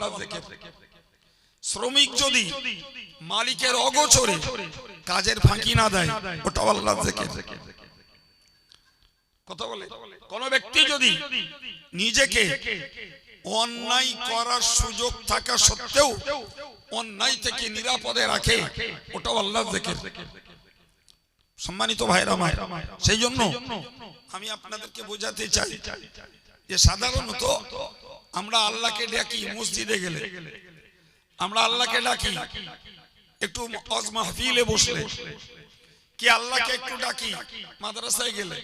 আল্লাহর জিকির। শ্রমিক যদি মালিকের অগোচরে কাজের ফাঁকি না দেয়, ওটাও আল্লাহর জিকির। কথা বলে, কোন ব্যক্তি যদি নিজেকে অন্যায় করার সুযোগ থাকা সত্ত্বেও অন্যায় থেকে নিরাপদে রাখে, ওটাও আল্লাহর জিকির। সম্মানিত ভাইরা আমার, সেই জন্য আমি আপনাদেরকে বোঝাতে চাই যে সাধারণত আমরা আল্লাহকে ডাকি মসজিদে গেলে, আমরা আল্লাহকে ডাকি একটু ওয়াজ মাহফিলে বসলে, কি আল্লাহকে একটু ডাকি মাদ্রাসায় গেলে,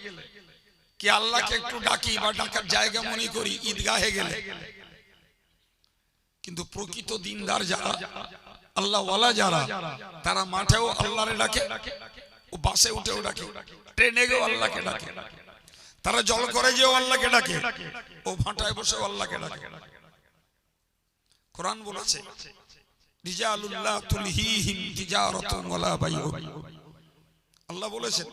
কি আল্লাহকে একটু ডাকি বা ডাকার জায়গা মনে করি ঈদগাহে গেলে। কিন্তু প্রকৃত দিনদার যারা, আল্লাহ ওয়ালা যারা, তারা মাঠেও আল্লাহরে ডাকে, ও বাসে উঠেও ডাকে, ট্রেনে গিয়েও আল্লাহকে ডাকে, তারা জল করে যেও আল্লাহকে ডাকে, ও ভাটায় বসেও আল্লাহকে ডাকে। কোরআন বলেছে রিজালুল্লাহ তুলহিহিম তিজারাতুন ওয়ালা বাইউন। আল্লাহ বলেছেন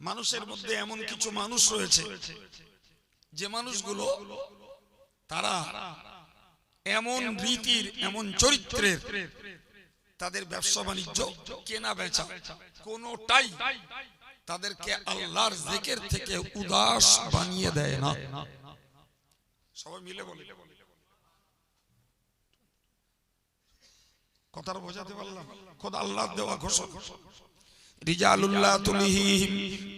মানুষের মধ্যে এমন কিছু মানুষ রয়েছে যে মানুষগুলো তারা এমন রীতির, এমন চরিত্রের, তাদের ব্যবসা বাণিজ্য কেনা বেচা কোনটাই তাদেরকে আল্লাহর জিকির থেকে উদাস বানিয়ে দেয় না। সবাই মিলে বলি, কথাটা বোঝাতে পারলাম? খোদা আল্লাহ দেওয়া ঘোষণা, রিজালুল্লাহ তুলহিহিম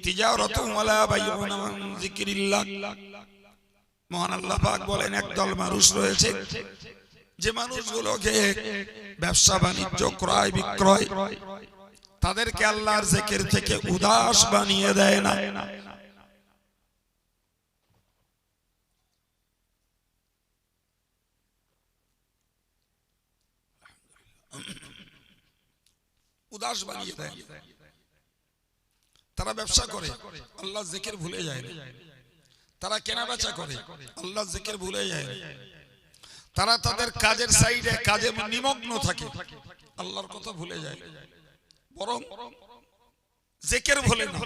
তিজারাতুন ওয়ালা বাইউন আন যিকরিল্লাহ। মহান আল্লাহ পাক বলেন একদল মানুষ রয়েছে যে মানুষগুলোকে ব্যবসা বাণিজ্য ক্রয় বিক্রয় তাদেরকে আল্লাহর জিকির থেকে উদাস বানিয়ে দেয় না। উদাস বানিয়ে দেয়। তারা ব্যবসা করে, আল্লাহর জিকির ভুলে যায় না। তারা কেনা বেচা করে, আল্লাহর জিকির ভুলে যায় না। তারা তাদের কাজের সাইডে কাজে নিমগ্ন থাকে, আল্লাহর কথা ভুলে যায়, বরং জিকির ভুলে না।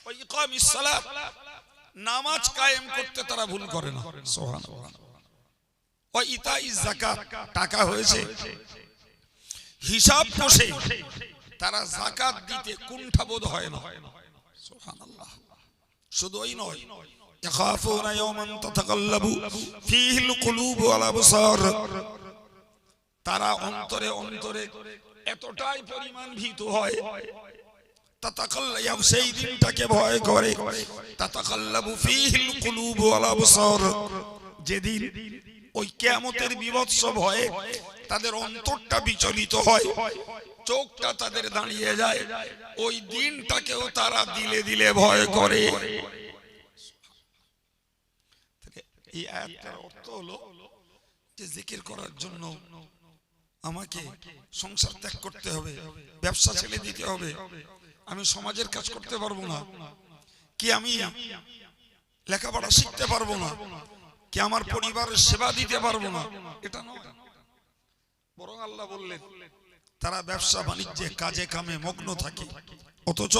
ওই ইকামিস সালাত, নামাজ কায়েম করতে তারা ভুল করে না। সুবহানাল্লাহ। ওই ইতাইজ যাকাত, টাকা হয়েছে হিসাব কষে তারা যাকাত দিতে কুণ্ঠাবোধ হয় না। সুবহানাল্লাহ। শুধু ওই নয়, ইয়াখাফুনা ইয়াওমান তাতাকাল্লাবু ফীহিল কুলুবু ওয়াল আবসার। তারা অন্তরে অন্তরে এতটাই পরিমাণ ভীত হয়, তাতাকাল্লাবু, সেই দিনটাকে ভয় করে, তাতাকাল্লাবু ফীহিল কুলুবু ওয়াল আবসার, যেদিন ওই কিয়ামতের বিভৎস ভয়ে তাদের অন্তরটা বিচলিত হয়, চোখটা তাদের দাঁড়িয়ে যায়, ওই দিনটাকেও তারা দিলে দিলে ভয় করে। এই আয়াতটার অর্থ হলো যে জিকির করার জন্য আমাকে সংসার ত্যাগ করতে হবে, ব্যবসা ছেড়ে দিতে হবে, আমি সমাজের কাজ করতে পারবো না, কি আমি লেখাপড়া শিখতে পারবো না, কি আমার পরিবারের সেবা দিতে পারবো না, এটা নয়। বরং আল্লাহ বললেন তারা ব্যবসা বাণিজ্যে কাজে কামে মগ্ন থাকে, অথচ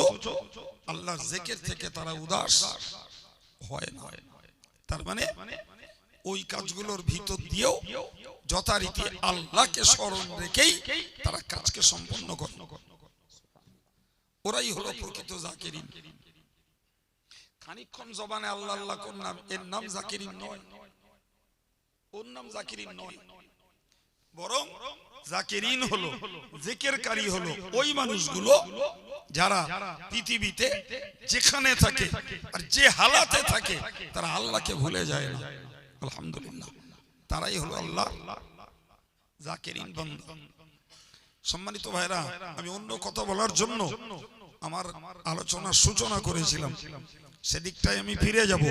আল্লাহর জিকির থেকে তারা উদাস হয় না। তার মানে ওই কাজগুলোর ভিতর দিয়েও যথারীতি আল্লাহকে স্মরণ রেখেই তারা কাজকে সম্পন্ন করে। ওরাই হলো প্রকৃত জাকিরিন। খানিকক্ষণ জবানে আল্লাহ আল্লাহ করলাম, এর নাম জাকিরিন নয়, ওর নাম জাকিরিন নয়, বরং জাকিরিন হলো, জিকিরকারী হলো ওই মানুষগুলো যারা পৃথিবীতে যেখানে থাকে আর যে হালাতে থাকে তারা আল্লাহকে ভুলে যায় না। আলহামদুলিল্লাহ, তারাই হলো আল্লাহ জাকিরিন বান্দা। সম্মানিত ভাইরা, আমি অন্য কথা বলার জন্য আমার আলোচনার সূচনা করেছিলাম, সেদিকটাই আমি ফিরে যাব।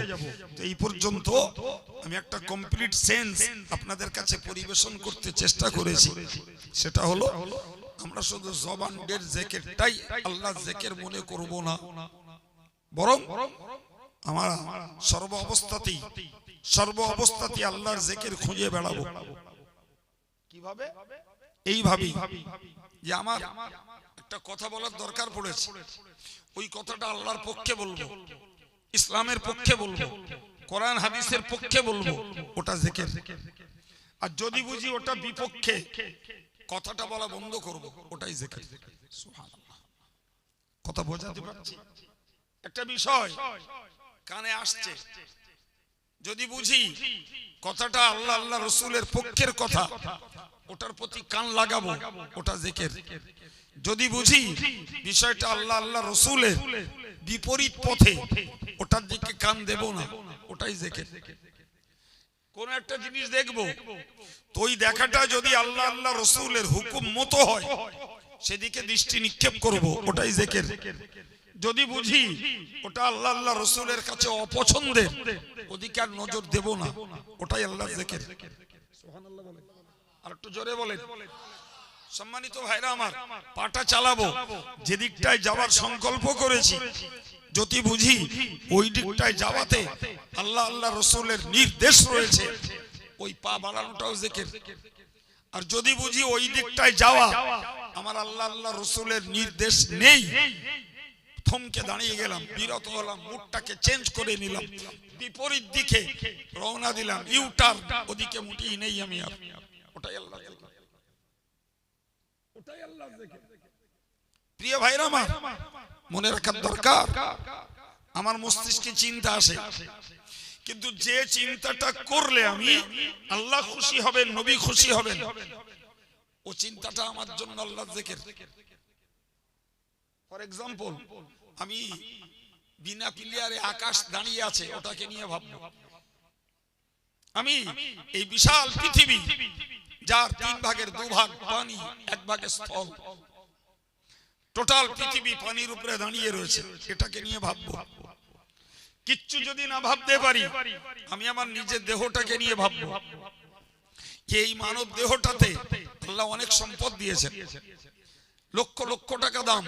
এই পর্যন্ত আমি একটা কমপ্লিট সেন্স আপনাদের কাছে পরিবেশন করতে চেষ্টা করেছি। সেটা হলো আমরা শুধু জবানের জিকিরটাই আল্লাহর জিকির মনে করব না, বরং আমরা সর্ব অবস্থাতেই আল্লাহর জিকির খুঁজে বেড়াবো। কিভাবে? এইভাবেই যে আমার একটা কথা বলার দরকার পড়েছে, ওই কথাটা আল্লাহর পক্ষে বলবো, ইসলামের পক্ষে বলবো, কোরআন হাদিসের পক্ষে বলবো ওটা জিকির, আর যদি বুঝি ওটা বিপক্ষে কথাটা বলা বন্ধ করব, ওটাই জিকির। সুবহানাল্লাহ, কথা বোঝাতে পারছি? একটা বিষয় কানে আসছে, যদি বুঝি কথাটা আল্লাহ আল্লাহ রসুলের পক্ষের কথা, ওটার প্রতি কান লাগাবো, ওটা জিকির। যদি বুঝি বিষয়টা আল্লাহ আল্লাহ রসুলের বিপরীত পথে, ওটার দিকে কান দেব না, ওটাই জিকির। কোন একটা জিনিস দেখবো, তো ওই দেখাটা যদি আল্লাহ আল্লাহ রসুলের হুকুম মতো হয়, সেদিকে দৃষ্টি নিক্ষেপ করব, ওটাই জিকির। যদি বুঝি ওটা আল্লাহ আল্লাহ রসুলের কাছে অপছন্দের, ওদিকে আর নজর দেব না, ওটাই আল্লাহর জিকির। সুবহানাল্লাহ বলেন, আর একটু জোরে বলেন। সম্মানিত ভাইরা আমার, পাটা চালাবো, যেদিকটায় যাওয়ার সংকল্প করেছি, যদি বুঝি ওই দিকটায় যাওয়াতে আল্লাহ আল্লাহ রসুলের নির্দেশ রয়েছে, ওই পা বাড়ানোটাও জিকির। আর যদি বুঝি ওই দিকটায় যাওয়া আমার আল্লাহ আল্লাহ রসুলের নির্দেশ নেই, থমকে দাঁড়িয়ে গেলাম, বিরত হলাম, মুডটাকে চেঞ্জ করে নিলাম, বিপরীত দিকে রওনা দিলাম, ইউটার্ন, ওদিকে মুটেই নেই আমি আর, ওটাই আল্লাহ। প্রিয় ভাইরা আমার, মনে রাখার দরকার, আমার মস্তিষ্কে চিন্তা আসে, কিন্তু যে চিন্তাটা করলে আমি আল্লাহ খুশি হবেন, নবী খুশি হবেন, ও চিন্তাটা আমার জন্য আল্লাহর জিকির। ফর এক্সাম্পল, আমি বিনা প্লেয়ারে আকাশ দাঁড়িয়ে আছে, ওটাকে নিয়ে ভাববো। আমি এই বিশাল পৃথিবী, যার 3 ভাগের 2 ভাগ পানি, 1 ভাগে স্থল, টোটাল পৃথিবী পানির উপরে দাঁড়িয়ে রয়েছে, এটাকে নিয়ে ভাববো। কিচ্ছু যদি না ভাবতে পারি, আমি আমার নিজের দেহটাকে নিয়ে ভাববো। এই মানব দেহটাতে আল্লাহ অনেক সম্পদ দিয়েছেন, লক্ষ লক্ষ টাকা দাম,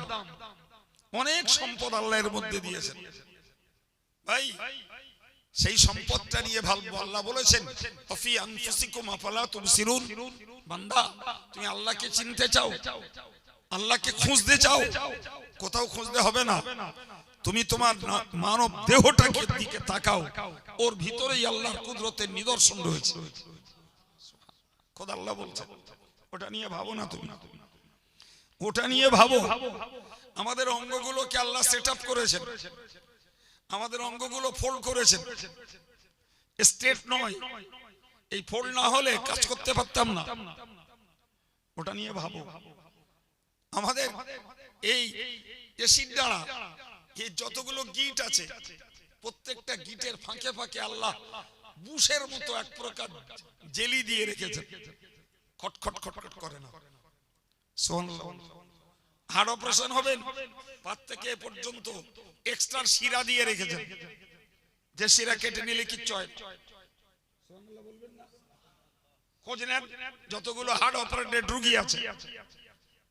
অনেক সম্পদ আল্লাহ এর মধ্যে দিয়েছেন। ভাই, সেই সম্পদটা নিয়ে ভাববো। আল্লাহ বলেছেন, ফি আনফুসিকুম আফালা তুবসিরুন, বান্দা তুমি আল্লাহকে চিনতে চাও, আল্লাহকে খুঁজতে চাও, কোথাও খুঁজতে হবে না, তুমি তোমার মানব দেহটাকে দিকে তাকাও, ওর ভিতরেই আল্লাহর কুদরতের নিদর্শন রয়েছে। খোদা আল্লাহ বলছে, ওটা নিয়ে ভাবো না, তুমি ওটা নিয়ে ভাবো। আমাদের অঙ্গগুলোকে আল্লাহ সেট আপ করেছেন, আমাদের অঙ্গগুলো ফোল্ড করেছেন, স্ট্রেট নয়। এই ফোল্ড না হলে কাজ করতে পারতাম না, ওটা নিয়ে ভাবো। আমাদের এই এসির দ্বারা এই যতগুলো গিট আছে, প্রত্যেকটা গিটের ফাঁকে ফাঁকে আল্লাহ বুশের মতো এক প্রকার জেলি দিয়ে রেখেছেন, খটখট খটখট করে না। হার্ট অপারেশন হবেন, পাত থেকে এ পর্যন্ত এক্সট্রা শিরা দিয়ে রেখেছেন, যে শিরা কেটে নিলে কিচ্ছু হয়। খোঁজ নেন, যতগুলো হার্ট অপারেটেড রোগী আছে,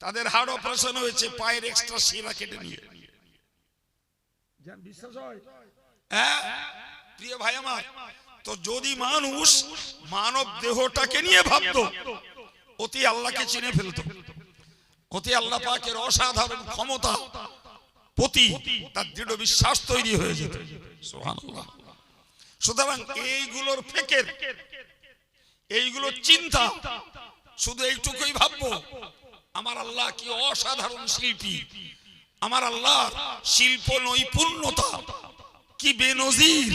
তাদের হার্ট অপারেশন হয়েছে পায়ের এক্সট্রা শিরা কেটে নিয়ে। বিশ্বাস হয়? হ্যাঁ প্রিয় ভাই আমার, তো যদি মানুষ মানব দেহটাকে নিয়ে ভাবতো, অতি আল্লাহকে চিনে ফেলতো, অতি আল্লাহ পাকের অসাধারণ ক্ষমতা প্রতি তার দৃঢ় বিশ্বাস তৈরি হয়ে যেত। সুবহানাল্লাহ। সুতরাং এইগুলোর ফেকের, এইগুলোর চিন্তা, শুধু এইটুকুই ভাববো, আমার আল্লাহ কি অসাধারণ শিল্পী, আমার আল্লাহ শিল্প নৈপুণ্যতা কি বেনজির,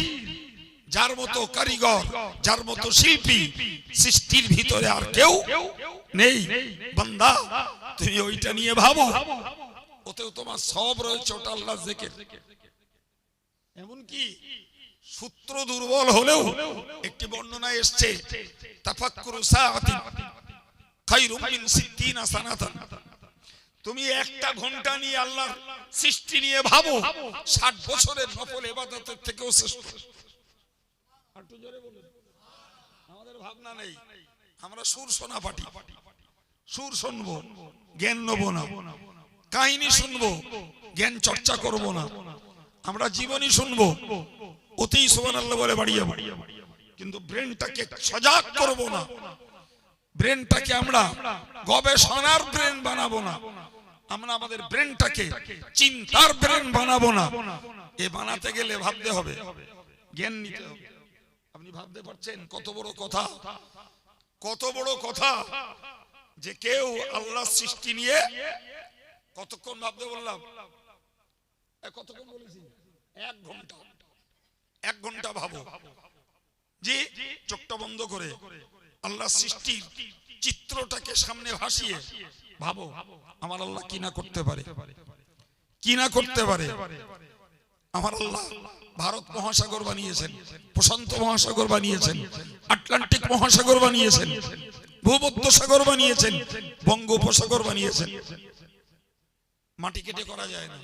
যার মতো কারিগর, যার মতো শিল্পী সৃষ্টির ভিতরে আর কেউ নেই। বান্দা তুমি ওইটা নিয়ে ভাবো, ওতেও তোমার সব রয়েছে, ওটা আল্লাহর জিকির। এমনকি সূত্র দুর্বল হলেও একটি বর্ণনায় এসেছে, তাফাক্কুরু সাআতিন খায়রুম মিন 60 সানাতান। তুমি একটা ঘন্টা নিয়ে আল্লাহর সৃষ্টি নিয়ে ভাবো, 60 বছরের নফল ইবাদতের থেকেও শ্রেষ্ঠ। একটু জোরে বলুন। আমাদের ভাবনা নেই, আমরা সুর শোনা পাটি, সুর শুনবো, জ্ঞান নেব না, কাহিনী শুনবো, জ্ঞান চর্চা করব না, আমরা জীবনী শুনবো, অতি সুবহানাল্লাহ বলে বাড়িয়ে বাড়িয়ে, কিন্তু ব্রেনটাকে সজাগ করব না, ব্রেনটাকে আমরা গবেষণার ব্রেন বানাবো না, আমরা আমাদের ব্রেনটাকে চিন্তার ব্রেন বানাবো না। এ বানাতে গেলে ভাবতে হবে, জ্ঞান নিতে হবে। ভাবতে পারছেন কত বড় কথা, কত বড় কথা যে কেউ আল্লাহ সৃষ্টি নিয়ে কতক্ষণ ভাবতে বললাম, কতক্ষণ বলেছি? 1 ঘন্টা। 1 ঘন্টা ভাবো যে চোখটা বন্ধ করে আল্লাহ সৃষ্টির চিত্রটাকে সামনে ভাসিয়ে ভাবো আমার আল্লাহ কি না করতে পারে, কি না করতে পারে। আমার আল্লাহ ভারত মহাসাগর বানিয়েছেন, প্রশান্ত মহাসাগর বানিয়েছেন, আটলান্টিক মহাসাগর বানিয়েছেন, ভূমধ্য সাগর বানিয়েছেন, বঙ্গোপসাগর বানিয়েছেন। মাটি কেটে করা যায় না,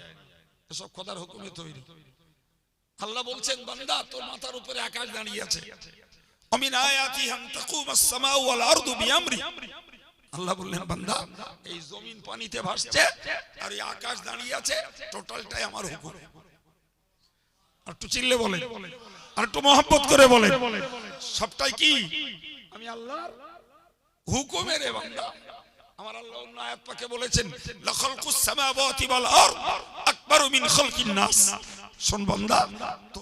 এসব খোদার হুকুমে তৈরি। আল্লাহ বলছেন বান্দা তোর মাথার উপরে আকাশ দাঁড়িয়ে আছে। আমিন আয়াতি আন তাকুমাস সামাউ ওয়াল আরদু বিআমরি। আল্লাহ বললেন বান্দা এই জমিন পানিতে ভাসছে আর এই আকাশ দাঁড়িয়ে আছে, টোটালটাই আমার হুকুম। আর একটু চিল্লে বলে, আর একটু মহব্বত করে বলে, সবটাই কি আমি আল্লাহর হুকুমে রে বান্দা। আমার আল্লাহ অন্য আয়াত পাকে বলেছেন লাখালকুস সামাওয়াতি ওয়াল আরদ আকবারু মিন খালকিন নাস। শোন বান্দা